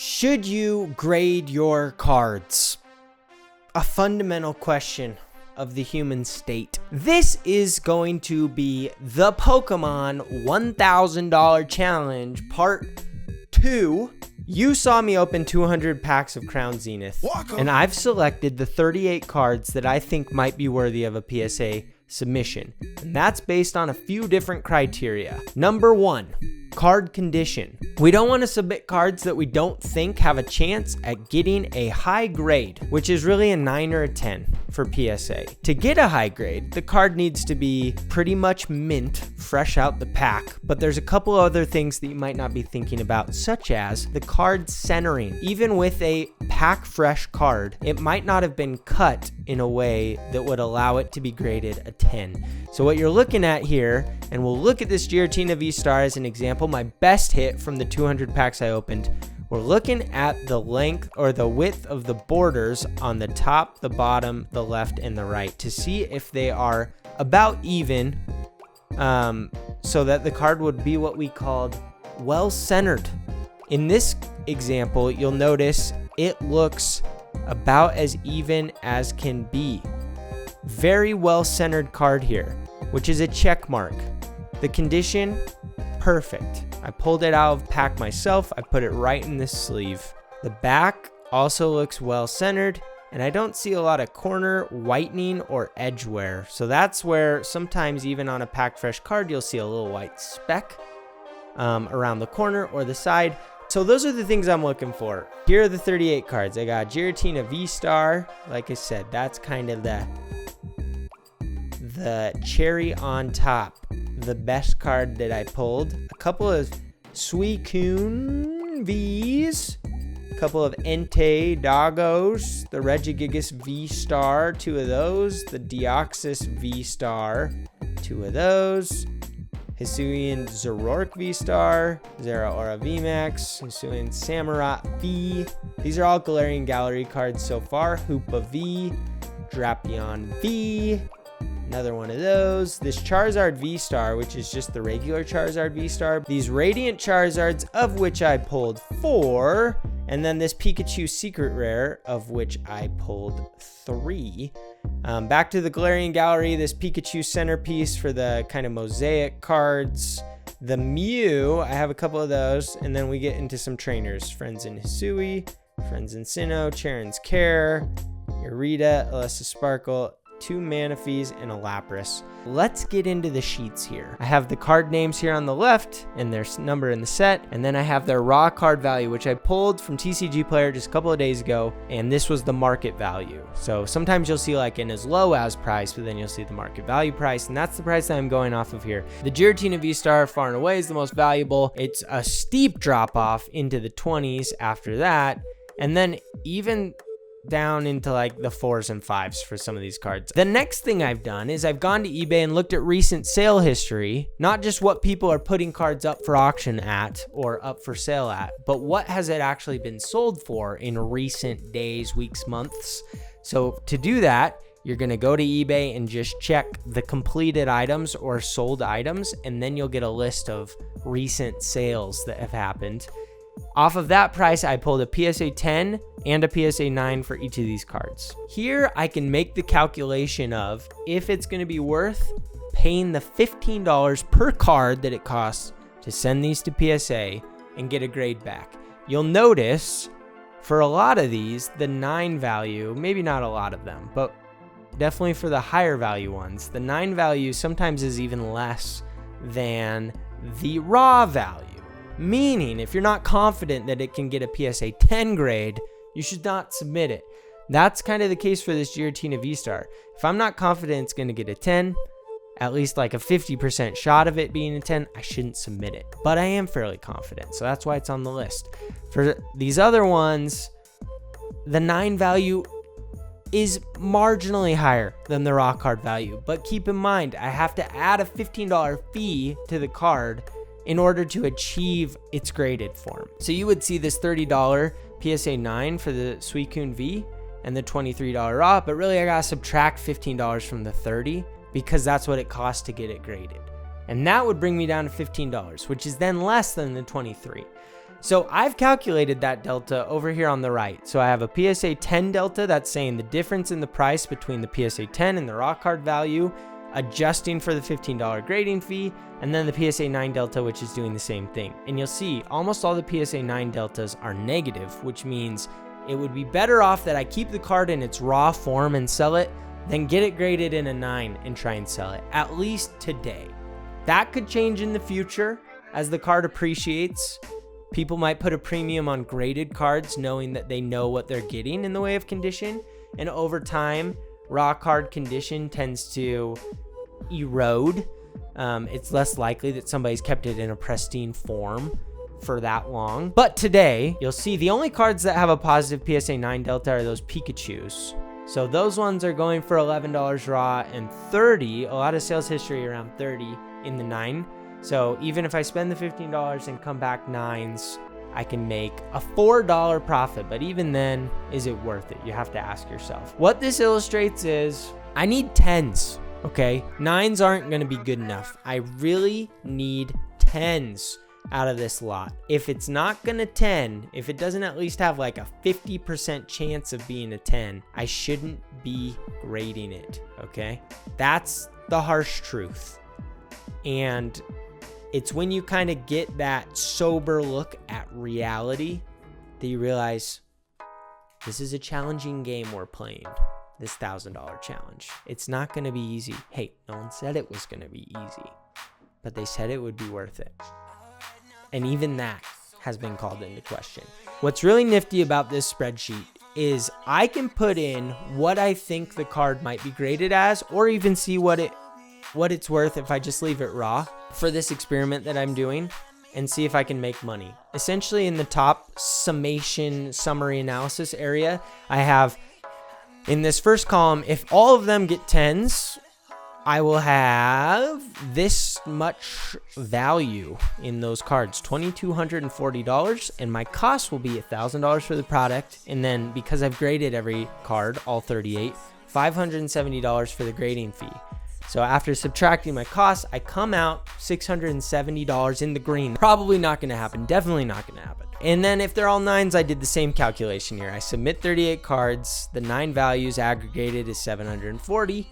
Should you grade your cards? A fundamental question of the human state. This is going to be the Pokemon $1,000 challenge part 2. You saw me open 200 packs of Crown Zenith, and I've selected the 38 cards that I think might be worthy of a PSA submission. And that's based on a few different criteria. Number 1, card condition. We don't want to submit cards that we don't think have a chance at getting a high grade, which is really a 9 or a 10 for PSA. To get a high grade, the card needs to be pretty much mint, fresh out the pack, but there's a couple other things that you might not be thinking about, such as the card centering. Even with a pack fresh card, it might not have been cut in a way that would allow it to be graded a 10. So what you're looking at here, and we'll look at this Giratina V-Star as an example, my best hit from the 200 packs I opened. We're looking at the length or the width of the borders on the top, the bottom, the left, and the right to see if they are about even, so that the card would be what we called well-centered. In this example, you'll notice it looks about as even as can be. Very well-centered card here, which is a check mark. The condition, perfect. I pulled it out of pack myself. I put it right in this sleeve. The back also looks well centered, and I don't see a lot of corner whitening or edge wear. So that's where sometimes even on a pack fresh card, you'll see a little white speck around the corner or the side. So those are the things I'm looking for. Here are the 38 cards. I got Giratina V-Star. Like I said, that's kind of the cherry on top. The best card that I pulled. A couple of Suicune V's, a couple of Entei Doggos, the Regigigas V-Star, 2 of those, the Deoxys V-Star, 2 of those, Hisuian Zoroark V-Star, Zeraora VMAX, Hisuian Samurott V. These are all Galarian Gallery cards so far. Hoopa V, Drapion V, another one of those. This Charizard V-Star, which is just the regular Charizard V-Star. These Radiant Charizards, of which I pulled 4. And then this Pikachu Secret Rare, of which I pulled 3. Back to the Galarian Gallery, this Pikachu centerpiece for the kind of mosaic cards. The Mew, I have a couple of those. And then we get into some trainers. Friends in Hisui, Friends in Sinnoh, Charon's Care, Irida, Alessa Sparkle, 2 Manaphy's, and a Lapras. Let's get into the sheets here. I have the card names here on the left and their number in the set, and then I have their raw card value, which I pulled from TCG Player just a couple of days ago, and this was the market value. So sometimes you'll see like an as low as price, but then you'll see the market value price, and that's the price that I'm going off of here. The Giratina V-Star far and away is the most valuable. It's a steep drop off into the 20s after that, and then even down into like the 4s and 5s for some of these cards. The next thing I've done is I've gone to eBay and looked at recent sale history, not just what people are putting cards up for auction at or up for sale at, but what has it actually been sold for in recent days, weeks, months. So to do that, you're going to go to eBay and just check the completed items or sold items, and then you'll get a list of recent sales that have happened. Off of that price, I pulled a PSA 10 and a PSA 9 for each of these cards. Here, I can make the calculation of if it's going to be worth paying the $15 per card that it costs to send these to PSA and get a grade back. You'll notice for a lot of these, the 9 value, maybe not a lot of them, but definitely for the higher value ones, the 9 value sometimes is even less than the raw value. Meaning, if you're not confident that it can get a PSA 10 grade, you should not submit it. That's kind of the case for this Giratina V-Star. If I'm not confident it's going to get a 10, at least like a 50% shot of it being a 10, I shouldn't submit it. But I am fairly confident, so that's why it's on the list. For these other ones, the 9 value is marginally higher than the raw card value. But keep in mind, I have to add a $15 fee to the card in order to achieve its graded form. So you would see this $30 PSA 9 for the Suicune V and the $23 raw, but really I gotta subtract $15 from the $30 because that's what it costs to get it graded. And that would bring me down to $15, which is then less than the $23. So I've calculated that delta over here on the right. So I have a PSA 10 delta that's saying the difference in the price between the PSA 10 and the raw card value, adjusting for the $15 grading fee, and then the PSA 9 delta, which is doing the same thing. And you'll see almost all the PSA 9 deltas are negative, which means it would be better off that I keep the card in its raw form and sell it than get it graded in a 9 and try and sell it, at least today. That could change in the future as the card appreciates. People might put a premium on graded cards knowing that they know what they're getting in the way of condition. And over time, raw card condition tends to erode. It's less likely that somebody's kept it in a pristine form for that long. But today, you'll see the only cards that have a positive PSA 9 delta are those Pikachus. So those ones are going for $11 raw and $30, a lot of sales history around $30 in the 9. So even if I spend the $15 and come back 9s, I can make a $4 profit. But even then, is it worth it? You have to ask yourself. What this illustrates is I need 10s, okay? 9s aren't going to be good enough. I really need 10s out of this lot. If it's not going to 10, if it doesn't at least have like a 50% chance of being a 10, I shouldn't be grading it, okay? That's the harsh truth. And it's when you kind of get that sober look at reality that you realize this is a challenging game we're playing, this $1,000 challenge. It's not going to be easy. Hey, no one said it was going to be easy, but they said it would be worth it. And even that has been called into question. What's really nifty about this spreadsheet is I can put in what I think the card might be graded as, or even see what it's worth if I just leave it raw for this experiment that I'm doing, and see if I can make money. Essentially, in the top summation summary analysis area, I have in this first column, if all of them get 10s, I will have this much value in those cards, $2,240, and my cost will be $1,000 for the product. And then because I've graded every card, all 38, $570 for the grading fee. So after subtracting my costs, I come out $670 in the green. Probably not going to happen. Definitely not going to happen. And then if they're all 9s, I did the same calculation here. I submit 38 cards. The 9 values aggregated is $740.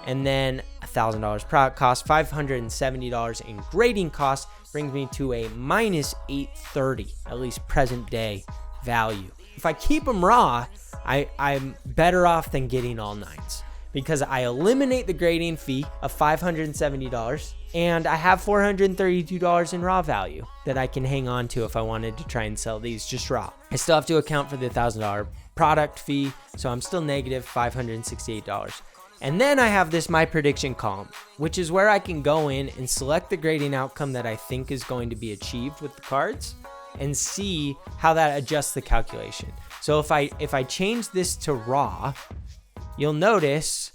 And then $1,000 product cost, $570 in grading costs brings me to a minus $830, at least present day value. If I keep them raw, I'm better off than getting all 9s, because I eliminate the grading fee of $570 and I have $432 in raw value that I can hang on to if I wanted to try and sell these just raw. I still have to account for the $1,000 product fee, so I'm still negative $568. And then I have this my prediction column, which is where I can go in and select the grading outcome that I think is going to be achieved with the cards and see how that adjusts the calculation. So if I change this to raw, you'll notice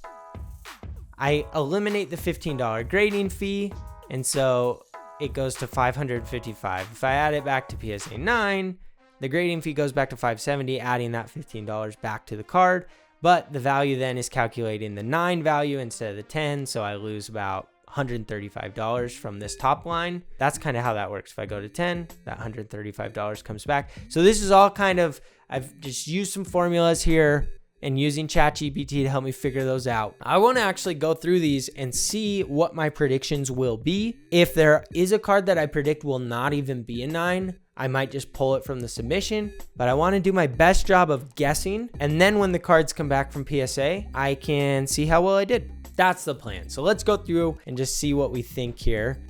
I eliminate the $15 grading fee, and so it goes to $555. If I add it back to PSA 9, the grading fee goes back to $570, adding that $15 back to the card. But the value then is calculating the 9 value instead of the 10, so I lose about $135 from this top line. That's kind of how that works. If I go to 10, that $135 comes back. So this is all kind of, I've just used some formulas here and using ChatGPT to help me figure those out. I want to actually go through these and see what my predictions will be. If there is a card that I predict will not even be a 9, I might just pull it from the submission, but I want to do my best job of guessing. And then when the cards come back from PSA, I can see how well I did. That's the plan. So let's go through and just see what we think here.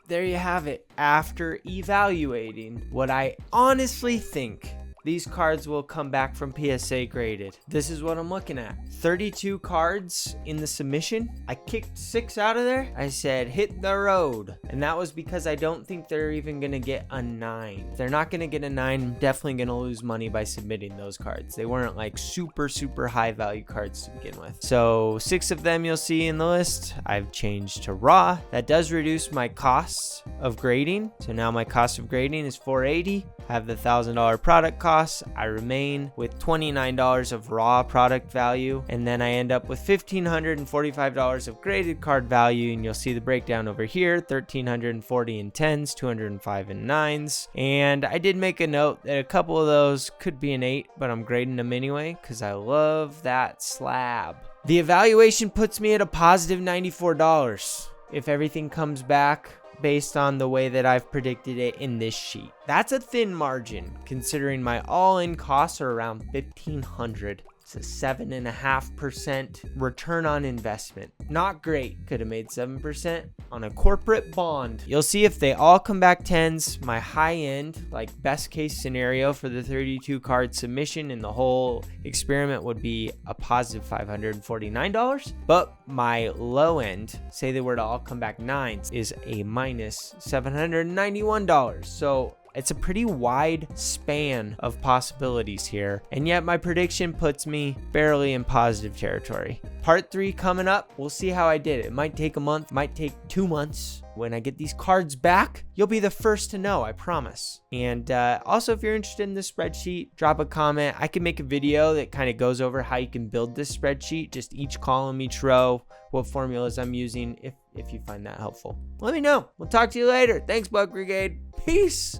There you have it. After evaluating what I honestly think these cards will come back from PSA graded, this is what I'm looking at. 32 cards in the submission. I kicked 6 out of there. I said, hit the road. And that was because I don't think they're even going to get a 9. If they're not going to get a 9, I'm definitely going to lose money by submitting those cards. They weren't like super high value cards to begin with. So 6 of them you'll see in the list. I've changed to raw. That does reduce my costs of grading. So now my cost of grading is $480. have the $1,000 product costs. I remain with $29 of raw product value, and then I end up with $1,545 of graded card value, and you'll see the breakdown over here, $1,340 in 10s, $205 in 9s, and I did make a note that a couple of those could be an 8, but I'm grading them anyway because I love that slab. The evaluation puts me at a positive $94 if everything comes back based on the way that I've predicted it in this sheet. That's a thin margin considering my all-in costs are around $1,500. It's a 7.5% return on investment. Not great. Could have made 7% on a corporate bond. You'll see if they all come back 10s, my high end, like best case scenario for the 32 card submission in the whole experiment would be a positive $549. But my low end, say they were to all come back 9s, is a minus $791. So it's a pretty wide span of possibilities here, and yet my prediction puts me barely in positive territory. Part 3 coming up. We'll see how I did. It might take a month, might take 2 months. When I get these cards back, you'll be the first to know, I promise. And also, if you're interested in this spreadsheet, drop a comment. I can make a video that kind of goes over how you can build this spreadsheet, just each column, each row, what formulas I'm using, if you find that helpful. Let me know. We'll talk to you later. Thanks, Bug Brigade. Peace.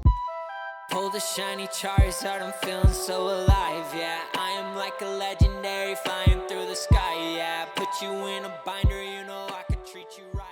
Pull the shiny Charizard, I'm feeling so alive, yeah. I am like a legendary flying through the sky, yeah. Put you in a binder, you know I could treat you right.